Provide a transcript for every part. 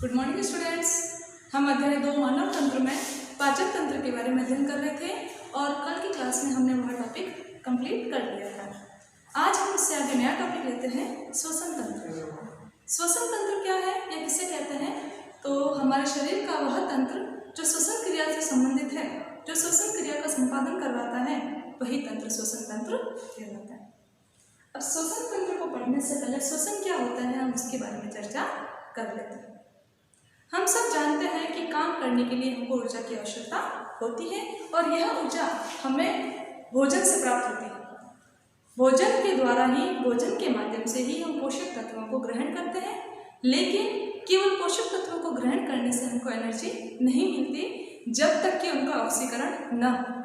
Good morning students. हम अध्याय 2 मानव तंत्र में पाचन तंत्र के बारे में अध्ययन कर रहे थे और कल की क्लास में हमने वह टॉपिक कंप्लीट कर लिया था। आज हम इससे आगे नया टॉपिक लेते हैं श्वसन तंत्र। श्वसन तंत्र क्या है या किसे कहते हैं? तो हमारे शरीर का वह तंत्र जो श्वसन क्रिया से संबंधित है, जो श्वसन क्रिया का संपादन करवाता है, वही तंत्र श्वसन तंत्र कहलाता है। अब श्वसन तंत्र को पढ़ने से पहले श्वसन क्या होता है हम उसके बारे में चर्चा कर लेते हैं। हम सब जानते हैं कि काम करने के लिए हमको ऊर्जा की आवश्यकता होती है और यह ऊर्जा हमें भोजन से प्राप्त होती है। भोजन के द्वारा ही, भोजन के माध्यम से ही हम पोषक तत्वों को ग्रहण करते हैं, लेकिन केवल पोषक तत्वों को ग्रहण करने से हमको एनर्जी नहीं मिलती जब तक कि उनका ऑक्सीकरण न हो।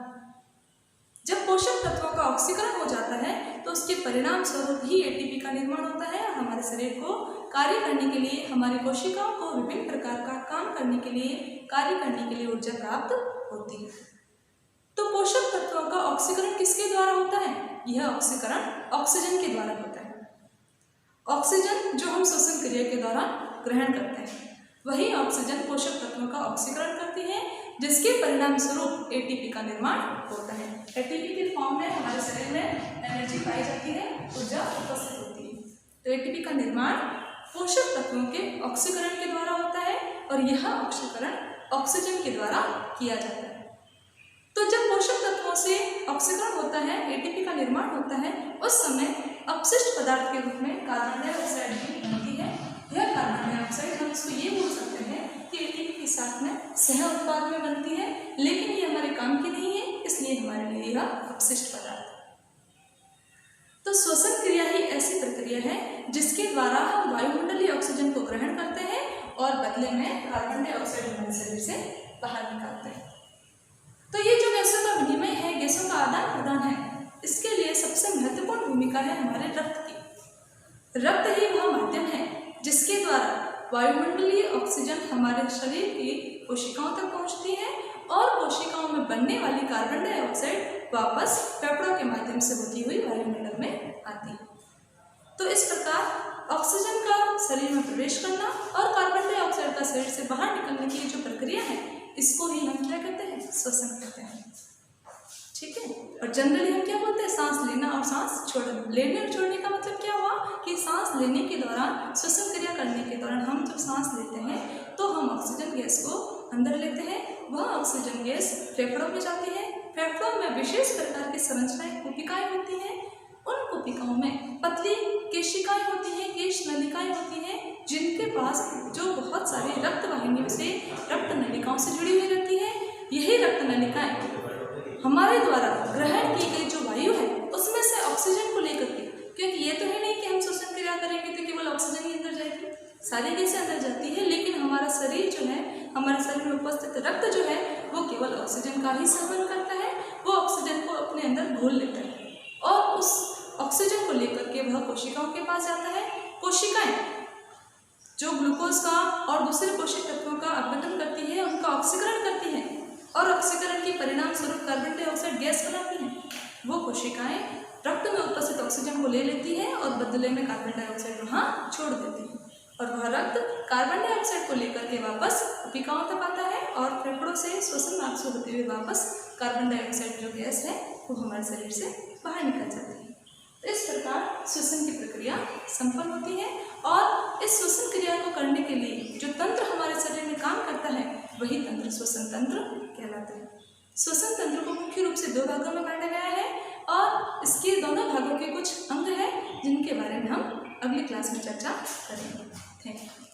जब पोषक तत्वों का ऑक्सीकरण हो जाता है तो उसके परिणाम स्वरूप ही एटीपी का निर्माण होता है और हमारे शरीर को कार्य करने के लिए, हमारी कोशिकाओं को विभिन्न प्रकार का काम करने के लिए, कार्य करने के लिए ऊर्जा प्राप्त होती है। तो पोषक तत्वों का ऑक्सीकरण किसके द्वारा होता है? यह ऑक्सीकरण ऑक्सीजन के द्वारा होता है। ऑक्सीजन जो हम श्वसन क्रिया के दौरान ग्रहण करते हैं, वही ऑक्सीजन पोषक तत्वों का ऑक्सीकरण करती है, जिसके परिणाम स्वरूप एटीपी का निर्माण होता है। एटीपी के फॉर्म में हमारे शरीर में एनर्जी पाई जाती है, ऊर्जा उपस्थित होती है। तो एटीपी का निर्माण पोषक तत्वों के ऑक्सीकरण के द्वारा होता है और यह ऑक्सीकरण ऑक्सीजन के द्वारा किया जाता है। तो जब पोषक तत्वों से ऑक्सीकरण होता है, एटीपी का निर्माण होता है, उस समय अपशिष्ट पदार्थ के रूप में कार्बन डाइऑक्साइड की बनती है। यह कार्बन डाइऑक्साइड हम इसको ये बोल सकते हैं कि एटीपी के साथ में सह उत्पाद में बनती है, लेकिन ये हमारे काम की नहीं है, इसलिए हमारे लिए यह अपशिष्ट पदार्थ है। तो श्वसन क्रिया ही ऐसी प्रक्रिया है जिसके द्वारा हम वायुमंडलीय ऑक्सीजन को ग्रहण करते हैं और बदले में कार्बन डाइऑक्साइड हमारे शरीर से बाहर निकालते हैं। तो ये जो गैसों का विनिमय है, गैसों का आदान प्रदान है, इसके लिए सबसे महत्वपूर्ण भूमिका है हमारे रक्त की। रक्त ही वह माध्यम है जिसके द्वारा वायुमंडलीय ऑक्सीजन हमारे शरीर की कोशिकाओं तक पहुंचती है और कोशिकाओं में बनने वाली कार्बन डाइऑक्साइड वापस फेफड़ों के माध्यम से होती हुई वायुमंडल में आती है। तो इस प्रकार ऑक्सीजन का शरीर में प्रवेश करना और कार्बन डाइऑक्साइड का शरीर से बाहर निकलने की जो प्रक्रिया है, इसको ही हम क्या कहते हैं? श्वसन कहते हैं। ठीक है। और जनरली हम क्या बोलते हैं? सांस लेना और सांस छोड़ना। लेने और छोड़ने का मतलब क्या हुआ कि सांस लेने के दौरान, श्वसन क्रिया करने के दौरान हम जब सांस लेते हैं तो हम ऑक्सीजन गैस को अंदर लेते हैं। वह ऑक्सीजन गैस फेफड़ों में जाती है। फेफड़ों में विशेष प्रकार की संरचनाएं, कोशिकाएं होती हैं। उन कोशिकाओं में पतली केशिकाएं होती हैं, केश नलिकाएं होती हैं, जिनके पास जो बहुत सारी रक्त वाहिनियों से, रक्त नलिकाओं से जुड़ी हुई रहती है। यही रक्त नलिकाएं हमारे द्वारा ग्रहण की गई जो वायु है उसमें से ऑक्सीजन को लेकर के, क्योंकि ये तो है नहीं कि हम श्वसन क्रिया करेंगे तो केवल ऑक्सीजन ही अंदर जाएगी, सारी गैसें अंदर जाती है, लेकिन हमारा शरीर जो है, हमारे शरीर में उपस्थित रक्त जो है वो केवल ऑक्सीजन का ही सेवन करता है। वो ऑक्सीजन को अपने अंदर घोल लेता है और उस ऑक्सीजन को लेकर के वह कोशिकाओं के पास जाता है। कोशिकाएं जो ग्लूकोज का और दूसरे पोषक तत्वों का अपघटन करती है, उनका ऑक्सीकरण करती है और ऑक्सीकरण के परिणाम स्वरूप कार्बन डाइऑक्साइड गैस बनाती हैं। वो कोशिकाएं रक्त में उपस्थित ऑक्सीजन को ले लेती है और बदले में कार्बन डाइऑक्साइड वहाँ छोड़ देती है और वह रक्त कार्बन डाइऑक्साइड को लेकर के वापस कोशिकाओं तक आता है और फेफड़ों से श्वसन मार्ग से होते हुए वापस कार्बन डाइऑक्साइड जो गैस है वो हमारे शरीर से बाहर निकल जाती है। तो इस प्रकार श्वसन की प्रक्रिया संपन्न होती है और इस श्वसन क्रिया को करने के लिए जो तंत्र हमारे शरीर में काम करता है, वही तंत्र श्वसन तंत्र कहलाता है। श्वसन तंत्र को मुख्य रूप से 2 भागों में बांटा गया है और इसके दोनों भागों के कुछ अंग हैं जिनके बारे में हम अगली क्लास में चर्चा करेंगे। Thank you.